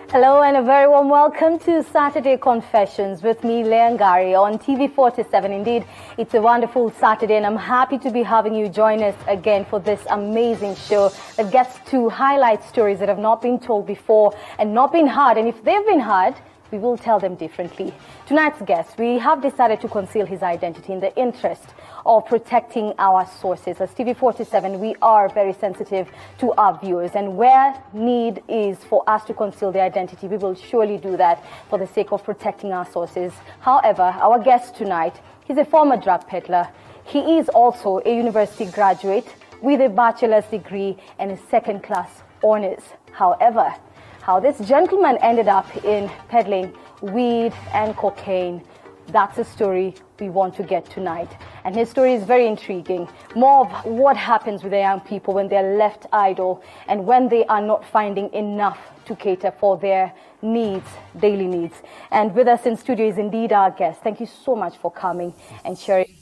Hello and a very warm welcome to Saturday Confessions with me, Leangari, on TV47. Indeed, it's a wonderful Saturday and I'm happy to be having you join us again for this amazing show that gets to highlight stories that have not been told before and not been heard. And if they've been heard, we will tell them differently. Tonight's guest, we have decided to conceal his identity in the interest of protecting our sources. As TV47, we are very sensitive to our viewers, and where need is for us to conceal the identity, we will surely do that for the sake of protecting our sources. However, our guest tonight, he's a former drug peddler. He is also a university graduate with a bachelor's degree and a second-class honors. However, how this gentleman ended up in peddling weed and cocaine, that's a story we want to get tonight. And his story is very intriguing. More of what happens with the young people when they're left idle and when they are not finding enough to cater for their needs, daily needs. And with us in studio is indeed our guest. Thank you so much for coming and sharing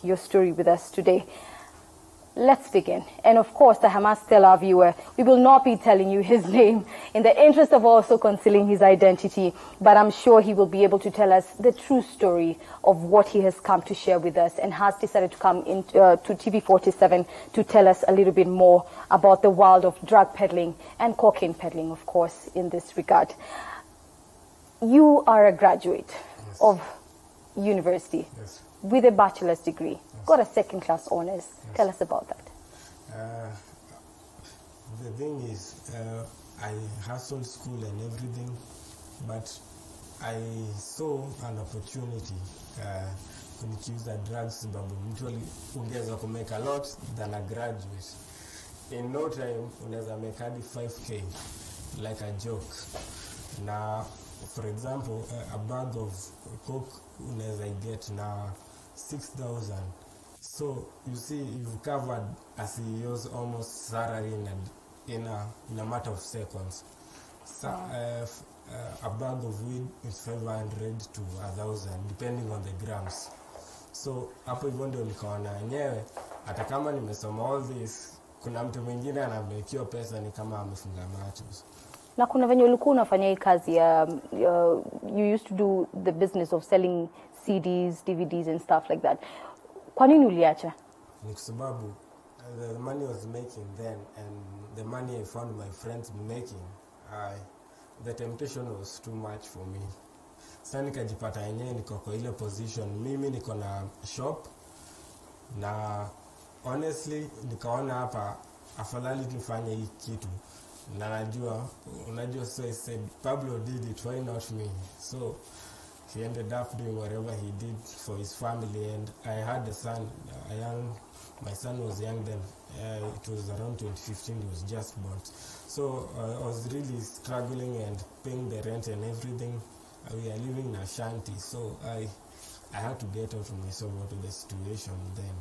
your story with us today. Let's begin. And of course, I must tell our viewer, we will not be telling you his name in the interest of also concealing his identity, but I'm sure he will be able to tell us the true story of what he has come to share with us and has decided to come into to TV47 to tell us a little bit more about the world of drug peddling and cocaine peddling, of course, in this regard. You are a graduate of university with a bachelor's degree. Got a second-class honors. Tell us about that. The thing is, I hustled school and everything, but I saw an opportunity kunikiuza drugs sababu mtu ungeza kumake a lot than a graduate. In no time, unaweza make hadi 5K, like a joke. Now, for example, a bag of coke unaweza get na 6,000. So you see, you've covered a CEO's almost salary in a matter of seconds. So a bag of weed is 500 to 1,000 depending on the grams. So hapo hivyo ndio nikaona yenyewe hata kama nimesoma all this, kuna mtu mwingine anamekiwa pesa ni kama amefunga macho. Na kuna venye ulikuwa unafanya hii kazi you used to do the business of selling CDs, DVDs and stuff like that. Kwa nini uliacha? Ni sababu the money I was making then and the money I found my friends making, the temptation was too much for me. Sasa nikajipata yenyewe niko kwa ile position, mimi niko na shop na honestly nikaona hapa afadhali nifanye hii kitu. Na unajua so I said Pablo did it, why not me? So he ended up doing whatever he did for his family, and I had a son, my son was young then, it was around 2015, he was just born. So I was really struggling and paying the rent and everything. We are living in a shanty, so I had to get out of myself out of the situation then.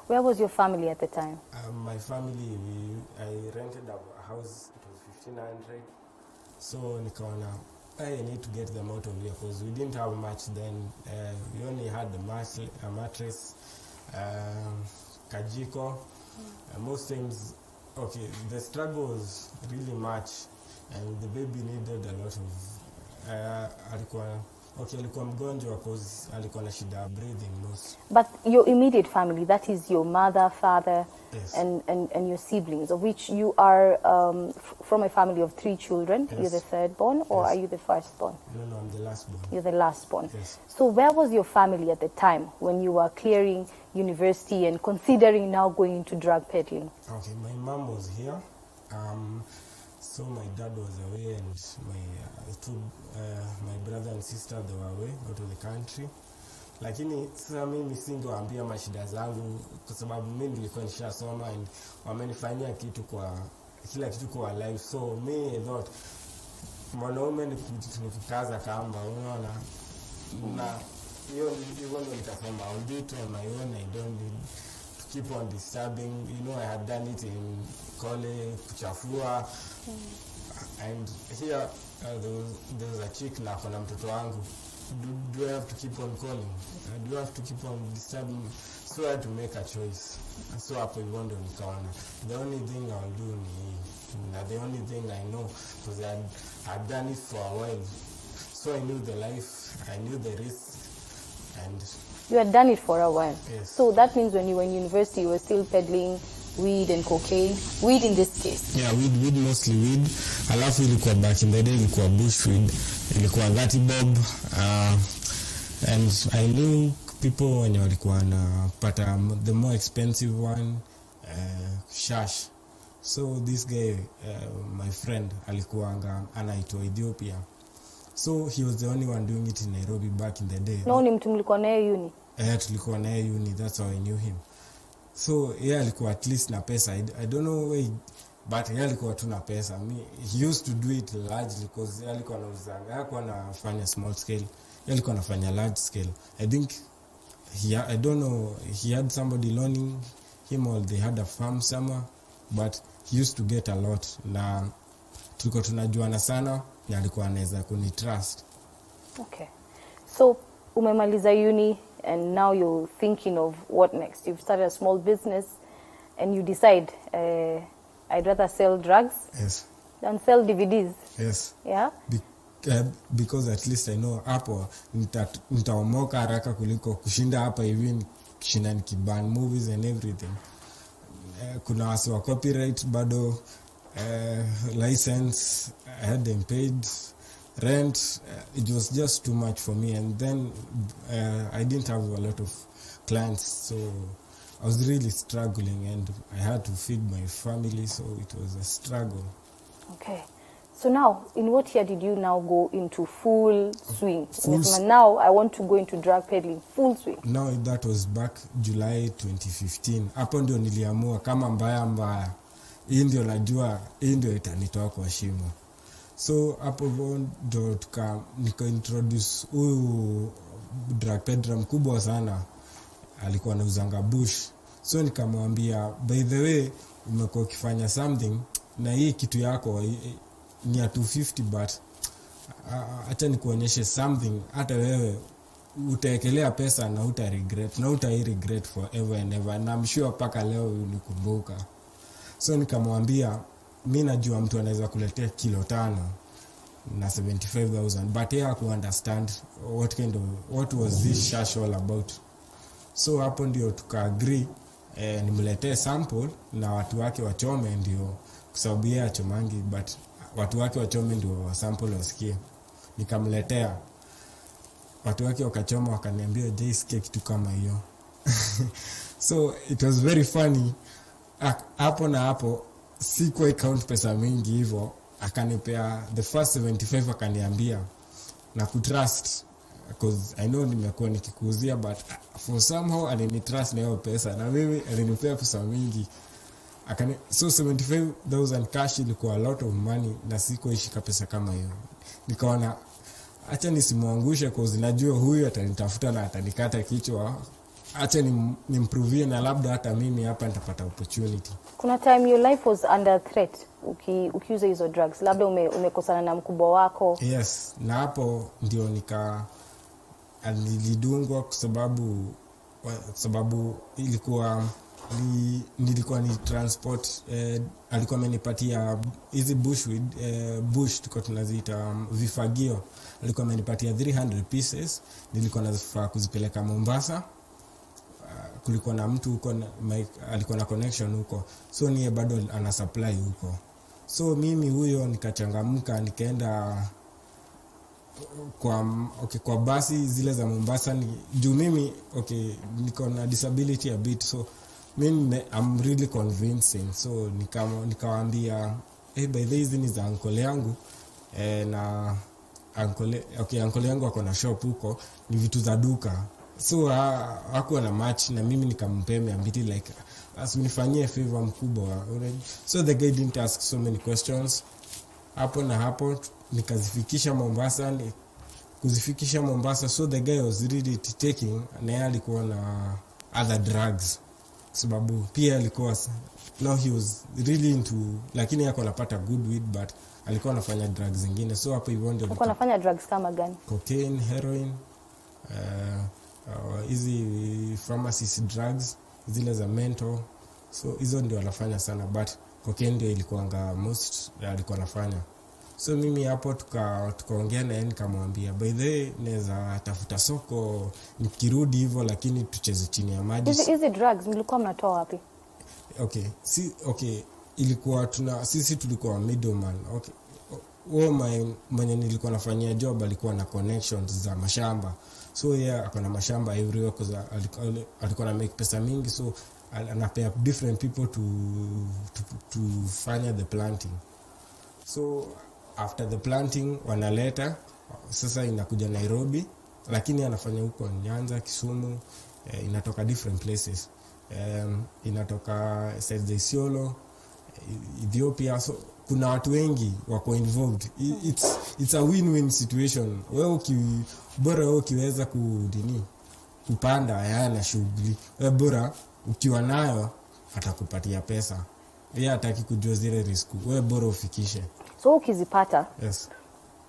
Where was your family at the time? My family, I rented a house, it was 1,500. So nikaona, I need to get them out of here because we didn't have much then. We only had a mattress, kajiko. Most times, okay, the struggle was really much and the baby needed a lot of, alikuwa mgonjwa because alikuwa na shida breathing most. But your immediate family, that is your mother, father, yes, and your siblings, of which you are from a family of 3 children. Yes. You're the third born, or Yes. are you the first born? No, I'm the last born. You're the last born. Yes. So where was your family at the time when you were clearing university and considering now going into drug peddling? Okay, my mom was here. So my dad was away and my brother and sister, they were away, out of the country. Lakini sasa mimi singewaambia mashida zangu kwa sababu mimi nilikuwa nishasoma and wamenifanyia kila kitu kwa life. So me I thought mwanaume ni kukaza kamba, unaona. Na hiyo ndio nikasema I'll do it on my own. I don't need to keep on disturbing. You know, I had done it in college, kuchafua. And here there was a chick na kona mtoto wangu. Do I have to keep on calling? Do I have to keep on disturbing? So I had to make a choice. So hapo hivyo ndo nikaona the only thing I'll do ni the only thing I know, because I'd done it for a while, so I knew the life, I knew the risk, and you had done it for a while. Yes. So that means when you were in university, you were still peddling weed and cocaine. Weed in this case. Yeah, weed mostly weed. Alafu ilikuwa back in the day ilikuwa bush weed, ilikuwa 30 bob, and I knew people wenye walikuwa wanapata the more expensive one, shash. So this guy, my friend, alikuwa anaitwa Ethiopia. So he was the only one doing it in Nairobi back in the day. No, ni mtu mlikuwa naye uni? Tulikuwa naye uni, that's how I knew him. So alikuwa at least na pesa. I don't know why, but alikuwa tu na pesa. He used to do it largely because alikuwa anauzanga, hakuwa anafanya small scale. Alikuwa anafanya large scale. I think I don't know, he had somebody loaning him or they had a farm somewhere, but he used to get a lot. Na tulikuwa tunajuana sana, na alikuwa anaweza kunitrust. Okay. So umemaliza uni and now you're thinking of what next. You've started a small business and you decide I'd rather sell drugs than sell DVDs. Yes. Yeah? Because at least I know hapo nitaomoka haraka kuliko kushinda hapa hivi kushinda nikiban movies and everything. Kuna wasi wa copyright bado, license, I had them paid, rent, it was just too much for me, and then I didn't have a lot of clients, so I was really struggling and I had to feed my family, so it was a struggle. Okay. So now, in what year did you now go into full swing? Now I want to go into drug peddling, full swing. Now that was back July 2015. Hapo ndio niliamua kama mbaya. Hii ndio najua, hii ndio itanitoa kwa shimo. So hapo ndio nika-introduce huyu drug peddler mkubwa sana. Alikuwa anauzanga bush. So nikamwambia, by the way, umekuwa ukifanya something na hii kitu yako ni ya 250, but acha nikuonyeshe something, hata wewe utaekelea pesa na regret, na regret forever and ever, na I'm sure paka leo unikumbuka. So nikamwambia, mimi najua mtu anaweza kuletea kilo 5 na 75,000, but yeye haku understand what was this shash all about. So hapo ndio tuka-agree nimletee sample na watu wake wachome, ndio kwa sababu yeye achomangi, but watu wake wachome ndio wa sample wasikie. Nikamletea, watu wake wakachoma, wakaniambia sikia kitu kama hiyo. So it was very funny. Hapo na hapo sikuwa count pesa mingi hivyo, akanipea the first 75, akaniambia na kutrust, because I know nimekuwa nikikuuzia, but for somehow alinitrust na hiyo pesa, na mimi alinipea pesa mingi. So 75,000 cash ilikuwa a lot of money, na sikuishika pesa kama hiyo. Nikaona acha nisimuangushe, cause najua huyu atanitafuta na atanikata kichwa. Acha nimprovie, na labda hata mimi hapa nitapata opportunity. Kuna time your life was under threat ukiuza hizo drugs, labda umekosana na mkubwa wako? Yes, na hapo ndio nilidungwa kwa sababu nilikuwa ni transport, alikuwa amenipatia hizi bush tuko tunaziita vifagio, alikuwa amenipatia 300 pieces, nilikuwa nafaa kuzipeleka Mombasa. Kulikuwa na mtu huko alikuwa na connection huko, so niye bado ana supply huko. So mimi huyo nikachangamka, nikaenda kwa basi zile za Mombasa, juu mimi niko na disability a bit, so mimi I'm really convincing. So nikawaambia by the way, hizi ni za uncle yangu, na uncle yangu ako na shop huko, ni vitu za duka. So hakuwa na match, na mimi nikampea 200 like asinifanyie favor mkubwa. So the guy didn't ask so many questions. Hapo na hapo nikazifikisha Mombasa, kuzifikisha Mombasa. So the guy was really taking, na yeye alikuwa na other drugs, sababu pia alikuwa he was really into, lakini yako anapata good weed, but alikuwa anafanya drugs zingine. So hapo hivyo ndio alikuwa anafanya drugs kama gani? Cocaine, heroin, hizi pharmacist drugs zile za mental, so hizo ndio wanafanya sana, but cocaine ndio ilikuanga most alikuwa anafanya. So mimi hapo tukaongea na yeye, nikamwambia by the way naweza tafuta soko nikirudi hivyo, lakini tucheze chini ya maji. Hizi drugs mlikuwa mnatoa wapi? Okay, ilikuwa sisi tulikuwa middleman. Okay, mwenye nilikuwa nafanyia job alikuwa na connections za mashamba, so akona mashamba everywhere kwa alikuwa na make pesa mingi, so anapea different people to fanya the planting. So after the planting wanaleta sasa, inakuja Nairobi, lakini anafanya huko Nyanza, Kisumu, inatoka different places, inatoka side Isiolo, Ethiopia. So kuna watu wengi wako involved. It's a win-win situation. Wewe bora ukiweza kupanda yana shughuli, wewe bora ukiwa nayo atakupatia pesa. Yeye hataki kujua zile risk, wewe bora ufikishe. So ukizipata, yes,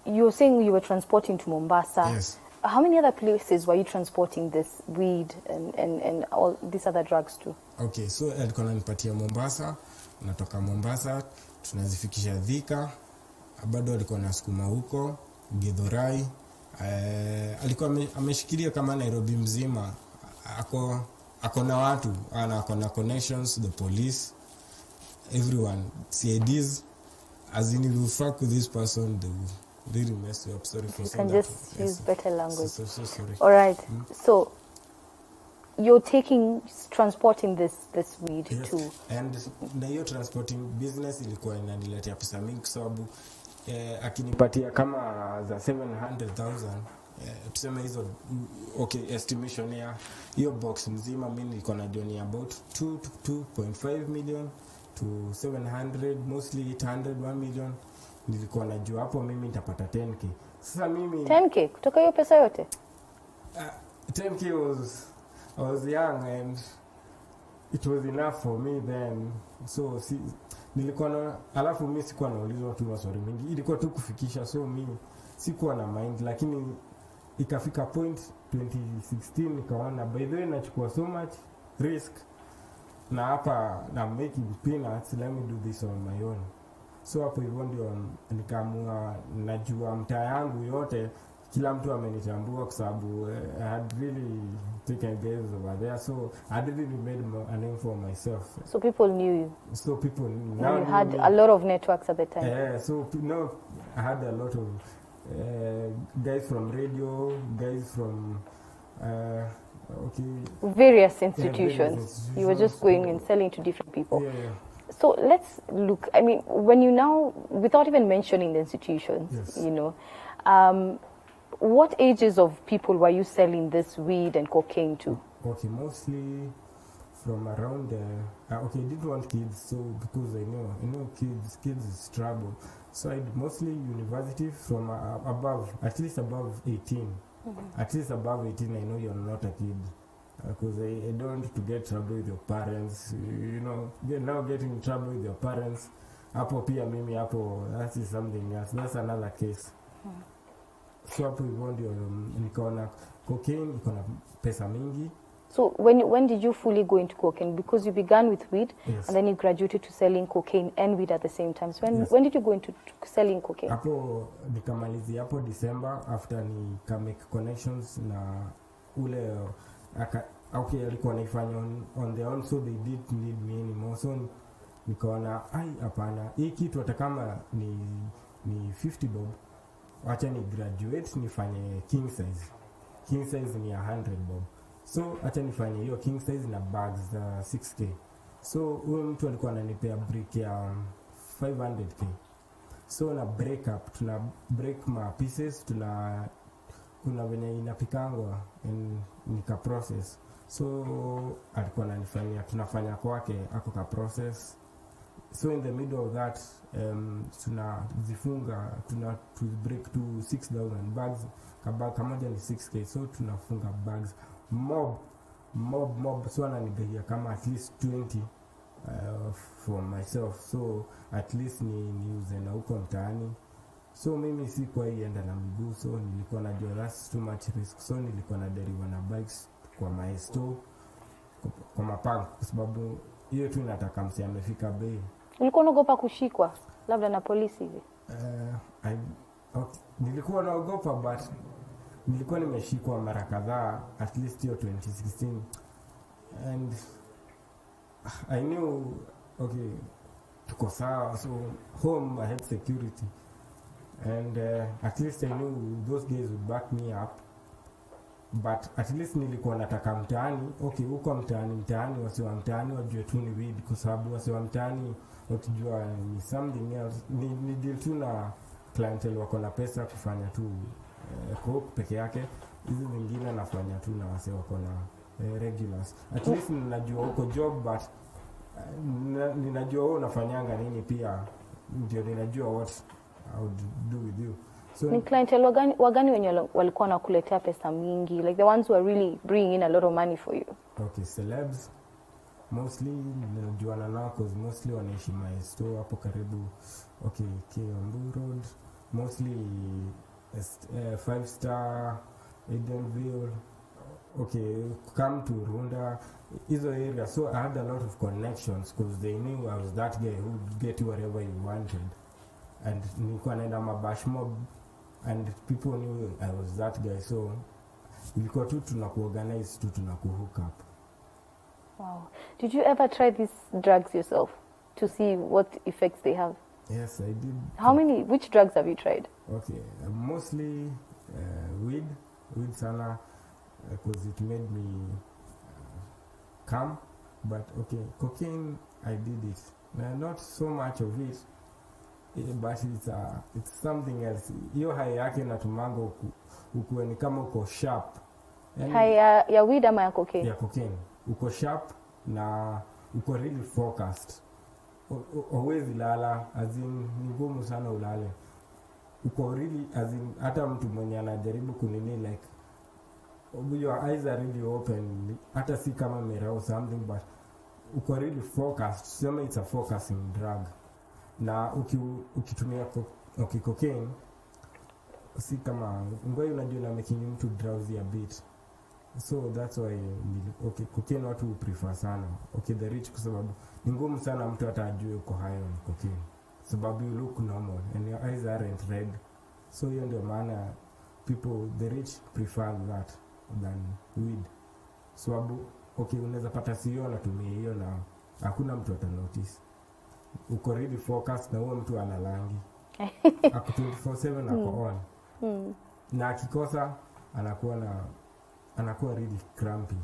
you're saying you were transporting to Mombasa. Yes. How many other places were you transporting this weed and all these other drugs to? Okay, so alikuwa ananipatia Mombasa, natoka Mombasa tunazifikisha Thika, bado alikuwa nasukuma huko Githurai. Alikuwa ameshikilia kama Nairobi mzima, ako na watu, ako na connections, the police, everyone, CIDs. As in, if you fuck with this person, they will really mess you up. Sorry for saying that. You can just use better language. So sorry. All right. So you're transporting this weed to, and na hiyo transporting business ilikuwa inaniletea pesa mingi, sababu akinipatia kama za 700,000, tuseme hizo, okay, estimation ya hiyo box mzima mimi nilikuwa na doni about 2.5 million to 700, mostly 800, 1 million. Nilikuwa najua hapo mimi nitapata 10k. Sasa mimi 10k kutoka hiyo pesa yote? 10k I was young and it was enough for me then. So nilikuwa na, alafu mimi sikuwa naulizwa tu maswali mingi, ilikuwa tu kufikisha, so mimi sikuwa na mind. Lakini ikafika point 2016 nikaona by the way nachukua so much risk, na hapa na making peanuts, let me do this on my own. So hapo hivyo ndio nikaamua, najua mtaa yangu yote kila mtu amenitambua kwa sababu I had really taken guys over there, so I had really made a name for myself. So people knew you. So people now you had a lot of networks at the time. Yeah, so I had a lot of guys from radio, guys from various institutions. You were just going and selling to different people. Yeah. So let's look, I mean, when you now, without even mentioning the institutions, yes, you know, what ages of people were you selling this weed and cocaine to? Okay, mostly from around, I didn't want kids, so because I know kids is trouble. So I mostly university from above, at least above 18. At least above 18, I know you're not a kid. Because I don't want to get trouble with your parents, now getting in trouble with your parents. Hapo pia mimi hapo, that is something else, that's another case. So hapo hivyo ndio nikaona cocaine iko na pesa mingi. So when did you fully go into cocaine? Because you began with weed, yes, and then you graduated to selling cocaine and weed at the same time. So yes, when did you go into selling cocaine? Hapo nikamalizia hapo December, after nika make connections na ule alikuwa naifanya on their own, so they didn't need me anymore. So nikaona hapana, hii kitu hata kama ni 50 bob, wacha ni graduate nifanye king size. King size ni 100 bob, so acha nifanye hiyo king size na bags za 6k. So huyo mtu alikuwa ananipea break ya 500k. So na break up, tuna break ma pieces, kuna venye inapikangwa nika process. So alikuwa ananifanyia, tunafanya kwake ako ka process. So in the middle of that, tunazifunga, to break to 6,000 bags, kabag kamoja ni 6k, so tunafunga bags mob. So ananigaia kama at least 20 for myself, so at least ni uze na huko mtaani. So mimi sikuwa ienda na mguu, so nilikuwa najua that's too much risk, so nilikuwa na deriva na bikes kwa maesto, kwa mapang, kwa sababu hiyo tu inataka msi amefika bei. Ulikuwa unaogopa kushikwa labda na polisi hivi? Nilikuwa naogopa, but nilikuwa nimeshikwa mara kadhaa, at least hiyo 2016, and I knew okay, tuko sawa, so home I had security, and at least I knew those guys would back me up. But at least nilikuwa nataka mtaani, okay, huko mtaani wasi wa mtaani wajue tu ni weed, kwa sababu wasi wa mtaani wakijua ni something else, ni deal tu na clientele wako na pesa kufanya tu coke peke yake. Hizi zingine nafanya tu na wasi wako na regulars. At least ninajua huko job, but ninajua wewe unafanyanga nini pia, ndio ninajua what I would do with you. So, ni clientele wagani wenye walikuwa wanakuletea pesa mingi, like the ones who are really bringing in a lot of money for you? Okay, celebs mostly ninajuana nao, cause mostly wanaishi my store hapo karibu. Okay, Kiambu Road, mostly 5 Star, Edenville, okay, come to Runda, hizo area. So I had a lot of connections, cause they knew I was that guy who would get you wherever you wanted, and nilikuwa naenda mabash mob, and people knew I was that guy, so ilikuwa tu tunakuorganize tu tunakuhook up. Wow. Did you ever try these drugs yourself to see what effects they have? Yes, I did. Which drugs have you tried? Okay, mostly weed sana, because it made me calm. But okay, cocaine, I did it. Not so much of it, but it's something else. Hiyo high yake natumanga ukuwe ni kama uko sharp. High ya weed ama ya cocaine? Ya cocaine. Uko sharp na uko really focused. Always lala, as in ni ngumu sana ulale. Uko really, as in hata mtu mwenye anajaribu kunini, like your eyes are really open, hata si kama mera or something, but uko really focused. Sema it's a focusing drug. Na ukitumia cocaine, si kama ngoyo unajua na making mtu drowsy a bit. So that's why cocaine watu prefer sana. Okay, the rich, kwa sababu ni ngumu sana mtu hata ajue uko high on cocaine, sababu you look normal and your eyes aren't red. So hiyo ndio maana the rich prefer that than weed. Sababu okay, unaweza pata CEO anatumia hiyo na hakuna mtu ata notice. Uko really focused na huyo mtu analangi. Ako 24/7 ako on. Na akikosa anakuwa really crampy.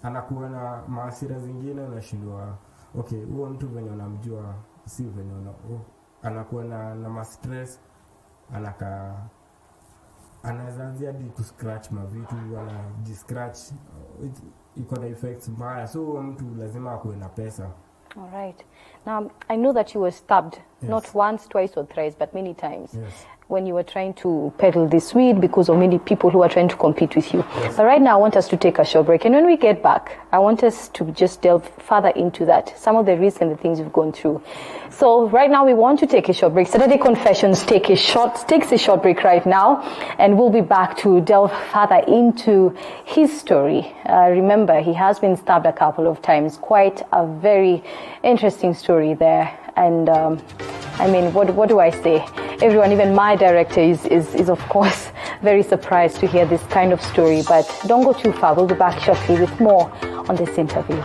Anakuwa na maasira zingine, unashindwa okay, huyo mtu venye unamjua si venye anakuwa na stress, anaanza hadi kuscratch mavitu, anajiscratch, iko na effects mbaya. So mtu lazima akuwe na pesa. All right. Now, I know that you were stabbed, yes, not once, twice, or thrice, but many times, yes, when you were trying to peddle this weed because of many people who are trying to compete with you. Yes. But right now, I want us to take a short break. And when we get back, I want us to just delve further into that, some of the risks and the things you've gone through. So right now, we want to take a short break. Saturday Confessions takes a short break right now, and we'll be back to delve further into his story. Remember, he has been stabbed a couple of times. Quite a very interesting story there. And I mean, what do I say? Everyone, even my director is of course very surprised to hear this kind of story. But don't go too far. We'll be back shortly with more on this interview.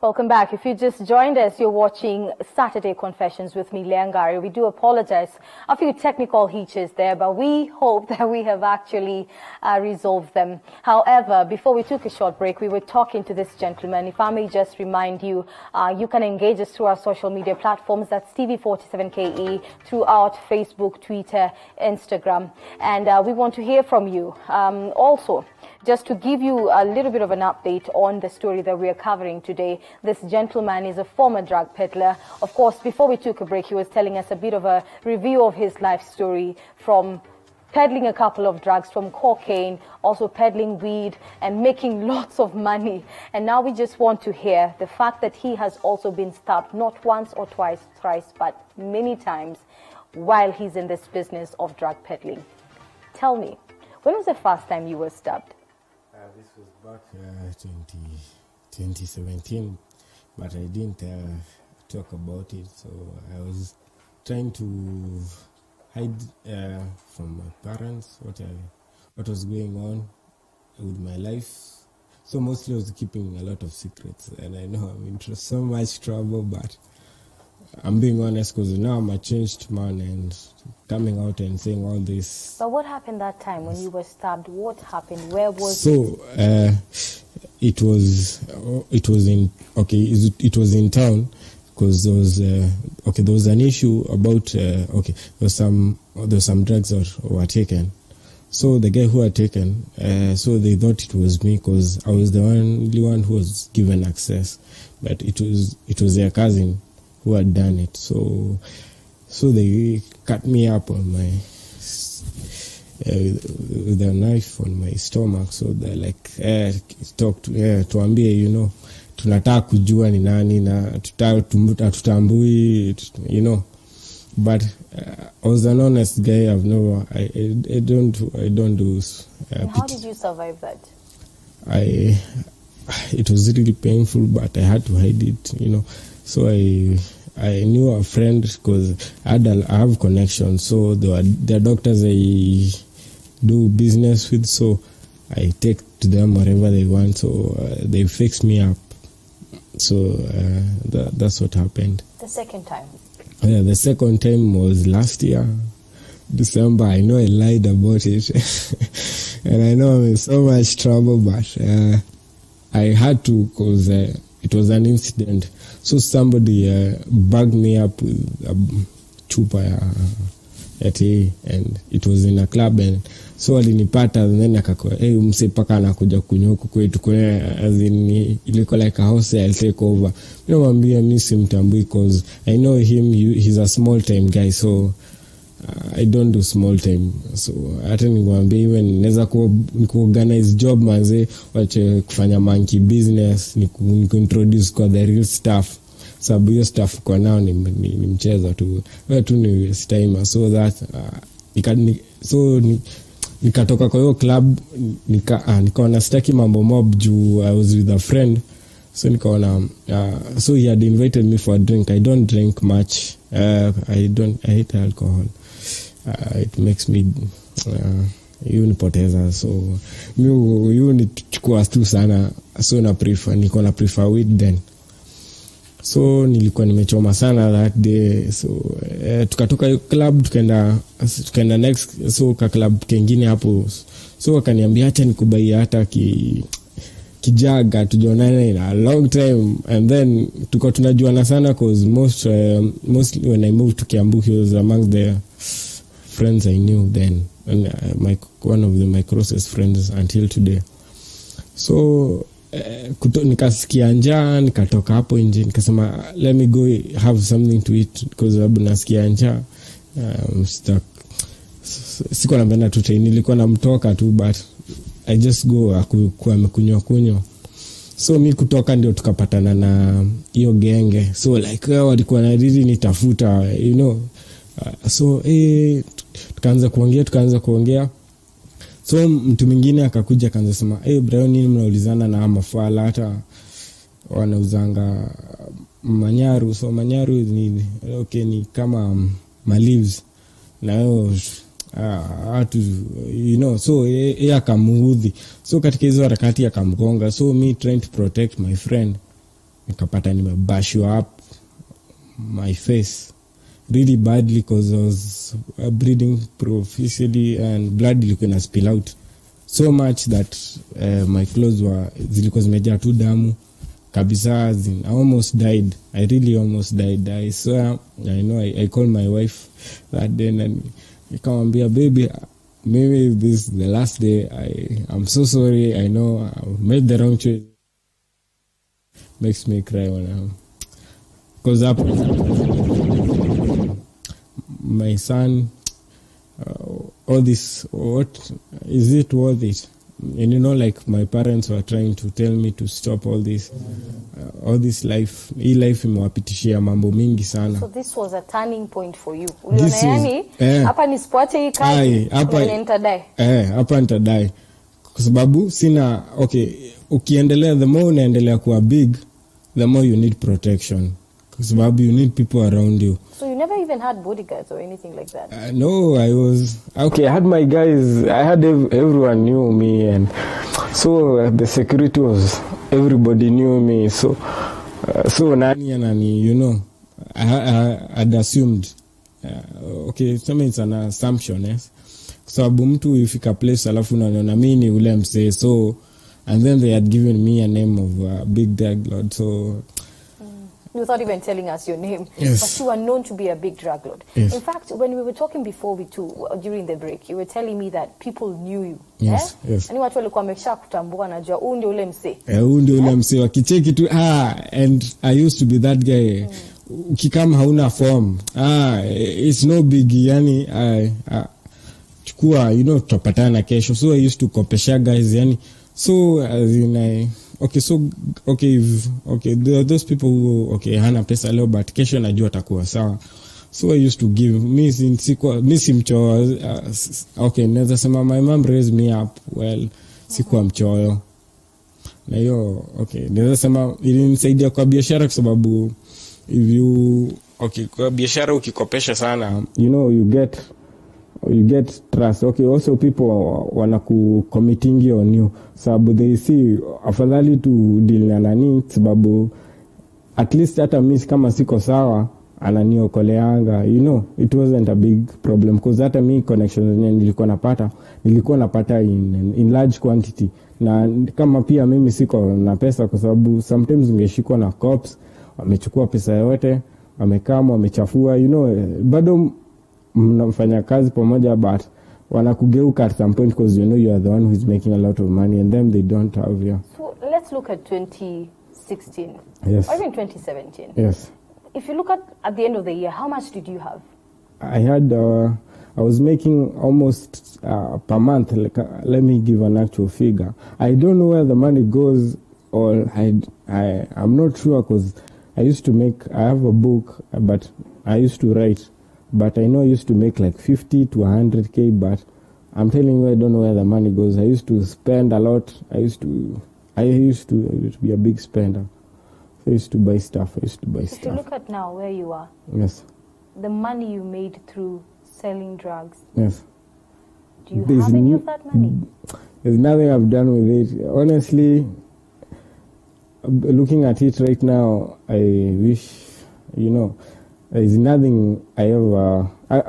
Welcome back. If you just joined us, you're watching Saturday Confessions with me, Leangari. We do apologize. A few technical hitches there, but we hope that we have actually resolved them. However, before we took a short break, we were talking to this gentleman. If I may just remind you, you can engage us through our social media platforms. That's TV47KE, throughout Facebook, Twitter, Instagram. And we want to hear from you. Also, just to give you a little bit of an update on the story that we are covering today, this gentleman is a former drug peddler. Of course, before we took a break, he was telling us a bit of a review of his life story from peddling a couple of drugs, from cocaine, also peddling weed and making lots of money. And now we just want to hear the fact that he has also been stabbed not once or twice, thrice, but many times while he's in this business of drug peddling. Tell me, when was the first time you were stabbed? This was back 2017, but I didn't talk about it. So I was trying to hide from my parents what was going on with my life. So mostly I was keeping a lot of secrets, and I know I'm in so much trouble, but I'm being honest because now I'm a changed man and coming out and saying all this. But what happened that time when you were stabbed? What happened? Where was so, it was in town, because there was an issue about there was some drugs that were taken. So the guy who had taken, so they thought it was me because I was the only one who was given access, but it was their cousin who had done it. So they cut me up on my with a knife on my stomach. So they're like, tuambie, tunataka kujua ni nani na tutambui, But I was an honest guy. I don't do. How did you survive that? It was really painful, but I had to hide it, So I knew a friend because I have connections. So there are doctors I do business with. So I take to them whatever they want. So they fix me up. So that's what happened. The second time? Yeah, the second time was last year, December. I know I lied about it. And I know I'm in so much trouble, but I had to because it was an incident. So somebody bagged me up with a chupa ya tea, and it was in a club, and so alinipata, and then akakuwa mse paka anakuja kunywa huku kwetu, as in ilikuwa like a house I'll take over. Mwambia mimi simtambui because I know him, he's a small time guy, so I don't do small time. So hata nikwambia even naweza ku-organize job manze, wache kufanya monkey business, ni introduce kwa the real stuff. Sababu hiyo stuff kwa nao ni mchezo tu. Wewe tu ni timer. So that nikatoka kwa hiyo club, nikaona sitaki mambo mob juu I was with a friend. So nikaona so he had invited me for a drink. I don't drink much. I hate alcohol. It makes me nipoteza. So mimi nichukua tu sana. So niko na prefer weed then. So nilikuwa nimechoma sana that day. So tukatoka club tukaenda next, so ka club kingine hapo. So wakaniambia acha nikubai hata kijaga tujonane in a long time, and then tunajuana sana cause mostly when I moved to Kiambu, he was among the friends I knew then, and one of my closest friends until today. So nikasikia njaa, nikatoka hapo nje, nikasema let me go have something to eat because sababu nasikia njaa. Sikuwa napenda tu train, nilikuwa namtoka tu, but I just go kwa amekunywa. So mi kutoka ndio tukapatana na hiyo genge. So like walikuwa na really nitafuta, so tukaanza kuongea. So mtu mwingine akakuja akaanza sema, Brian, nini mnaulizana na mafala, hata wanauzanga manyaru. So manyaru ni kama leaves na hatu so akamuudhi. So katika hizo harakati akamgonga. So me trying to protect my friend, nikapata nimebashwa up my face really badly because I was bleeding profusely and blood ilikuwa na spill out so much that my clothes zilikuwa zimejaa tu damu kabisa. I almost died. I really almost died. I swear, I know I called my wife that day and nikamwambia, baby, maybe this is the last day. I'm so sorry. I know I made the wrong choice. Makes me cry when because my son all this, what is it worth it? And you know, like my parents were trying to tell me to stop all this life. Hii life imewapitishia mambo mingi sana. So this was a turning point for you. This Uliona is- yani hapa nisipoacha hii kazi hapa nitadai. Hapa nitadai. Kwa sababu sina, okay, ukiendelea, the more unaendelea kuwa big, the more you need protection. Kwa sababu you need people around you. So you never even had bodyguards or anything like that? No, I was okay. I had my guys. I had everyone knew me, and so the security was, everybody knew me. So nani, you know, I'd assumed. Okay, so it's an assumption, yes. So mtu ifika place alafu unaona mimi ni ule msee, so, and then they had given me a name of big drug lord. So without even telling us your name. Yes. But you are known to be a big drug lord. Yes. In fact, when we were talking before during the break, you were telling me that people knew you. Yes, yes. Ani watu walikuwa wamesha kutambua najua huyu ndio ule msee. Huyu ndio ule msee wakicheki tu, and I used to be that guy. Ukikama hauna form, it's no big, yani chukua, you know, tutapatana kesho. So I used to kopesha guys, yani, so as in there are those people who, hana pesa leo but kesho najua atakuwa sawa. So I used to give, mi simchoyo. Naweza sema my mom raised me up well, sikuwa mchoyo. Na hiyo, naweza sema ilinisaidia kwa biashara kwa sababu if you, kwa biashara ukikopesha sana, you know, you get trust. Also people wanaku committing on you, sababu they see afadhali tu deal na nani, sababu at least hata miss kama siko sawa ananiokoleanga, you know. It wasn't a big problem because hata mi connections nilikuwa napata in large quantity, na kama pia mimi siko na pesa, kwa sababu sometimes ungeshikwa na cops, wamechukua pesa yote, wamekama, wamechafua, you know, bado mnafanya kazi pamoja but wanakugeuka at some point because you know you are the one who is making a lot of money and them they don't have you. So let's look at 2016. Yes. Or even 2017. Yes. If you look at the end of the year, how much did you have? I was making almost per month, like, let me give an actual figure. I don't know where the money goes, or I'm not sure, because I have a book, but I used to write. But I know I used to make like 50 to 100K, but I'm telling you, I don't know where the money goes. I used to spend a lot. I used to be a big spender. I used to buy stuff. If you look at now where you are, yes, the money you made through selling drugs, yes, do you have any of that money? There's nothing I've done with it. Honestly, looking at it right now, I wish, you know, there's nothing I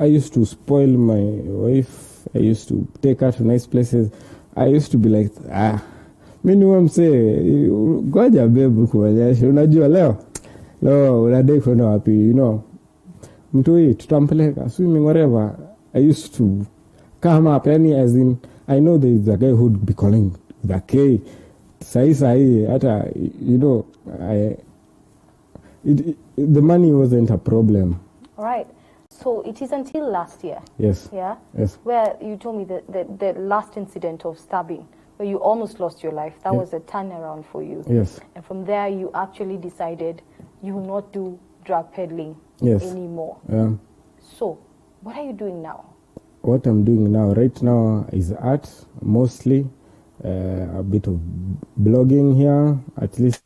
used to spoil my wife. I used to take her to nice places. I used to be like, mimi msee, ngoja babe kuonyesha, unajua leo unadai kwenda wapi, you know, mtu hii tutampeleka swimming whatever. I used to come up, yani, as in, I know there is a guy who would be calling the K sahi hata, you know, the money wasn't a problem. All right. So it is until last year. Yes. Yeah. Yes. Where you told me the last incident of stabbing, where you almost lost your life. That was a turnaround for you. Yes. And from there, you actually decided you will not do drug peddling anymore. So, what are you doing now? What I'm doing now, right now, is art, mostly. A bit of blogging here, at least.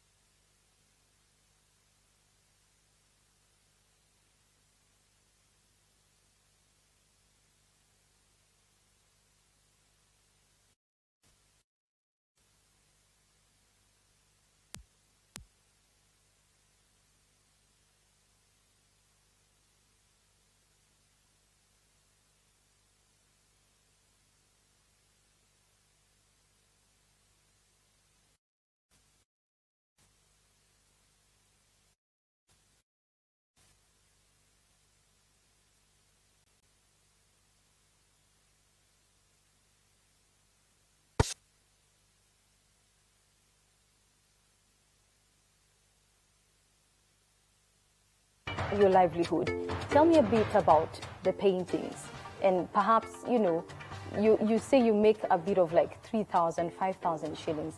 Your livelihood. Tell me a bit about the paintings. and perhaps, you say you make a bit of like 3,000, 5,000 shillings.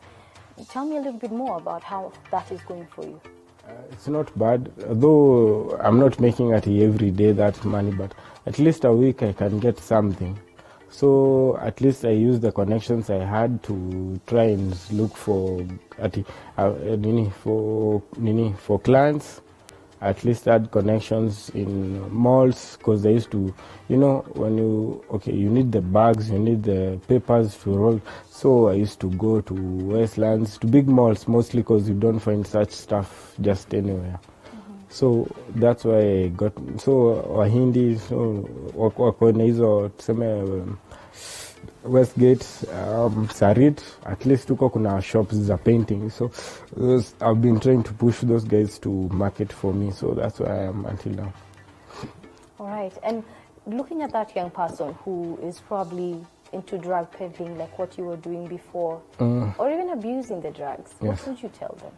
Tell me a little bit more about how that is going for you. It's not bad, though I'm not making it every day that money, but at least a week I can get something. So at least I use the connections I had to try and look for for clients. At least add connections in malls, because they used to, when you need the bags, you need the papers to roll. So I used to go to Westlands, to big malls mostly, because you don't find such stuff just anywhere. So that's why I got, so Wahindi, so wako na hizo tuseme Westgate, Sarit, at least tuko kuna shops za painting. So I've been trying to push those guys to market for me. So that's where I am until now. All right. And looking at that young person who is probably into drug peddling like what you were doing before, or even abusing the drugs, what would you tell them?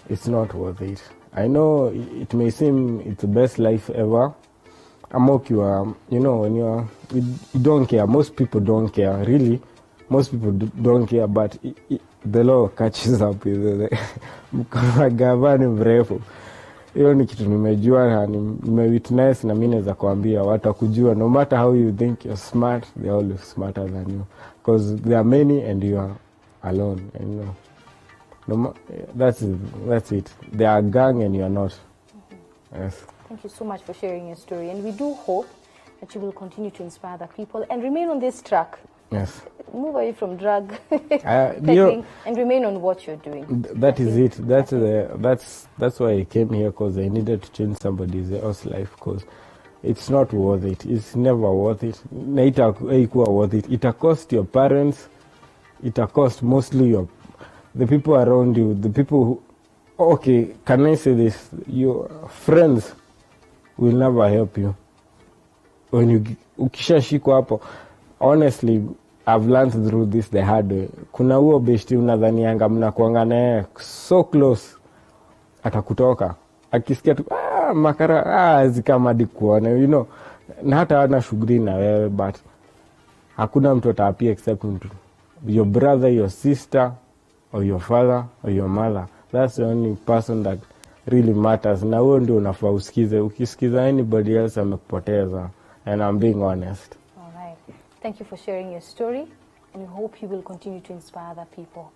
It's not worth it. I know it may seem it's the best life ever. When you don't care. Most people don't care, really. Most people don't care, but the law catches up with gavana mrefu. Hiyo ni kitu nimejua na nimewitness, na mimi naweza kuambia watakujua, no matter how you think you're smart, they're always smarter than you, because there are many and you are alone, and that's it. They are a gang and you are not. Yes. Thank you so much for sharing your story, and we do hope that you will continue to inspire the people and remain on this track. Yes. Move away from drug peddling and remain on what you're doing. That is it. That's why I came here, because I needed to change somebody else's life, because it's not worth it. It's never worth it. Haikuwa worth it. It cost your parents. It cost mostly the people around you, the people who, okay, can I say this? Your friends will never help you. When ukishashikwa hapo, honestly, I've learned through this the hard way. Kuna huo beshti unadhanianga mnakuanga naye so close, atakutoka akisikia tu makara zikamadi kuona, na hata hana shughuli na wewe, but hakuna mtu atapia except mtu, your brother, your sister, or your father, or your mother. That's the only person that really matters. Na huo ndio unafaa usikize. Ukisikiza anybody else amekupoteza. And I'm being honest. All right. Thank you for sharing your story, and we hope you will continue to inspire other people.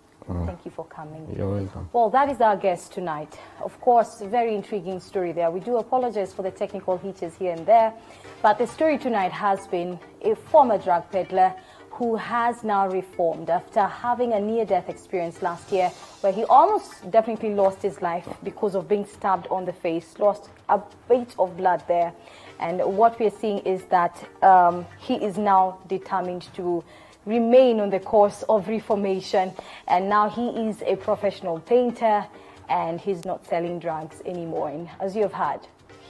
Thank you for coming. You're welcome. Well, that is our guest tonight. Of course, a very intriguing story there. We do apologize for the technical hitches here and there, but the story tonight has been a former drug peddler who has now reformed after having a near-death experience last year where he almost definitely lost his life because of being stabbed on the face, lost a bit of blood there. And what we are seeing is that he is now determined to remain on the course of reformation, and now he is a professional painter and he's not selling drugs anymore. And as you have heard,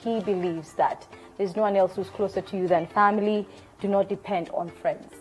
he believes that there's no one else who's closer to you than family. Do not depend on friends.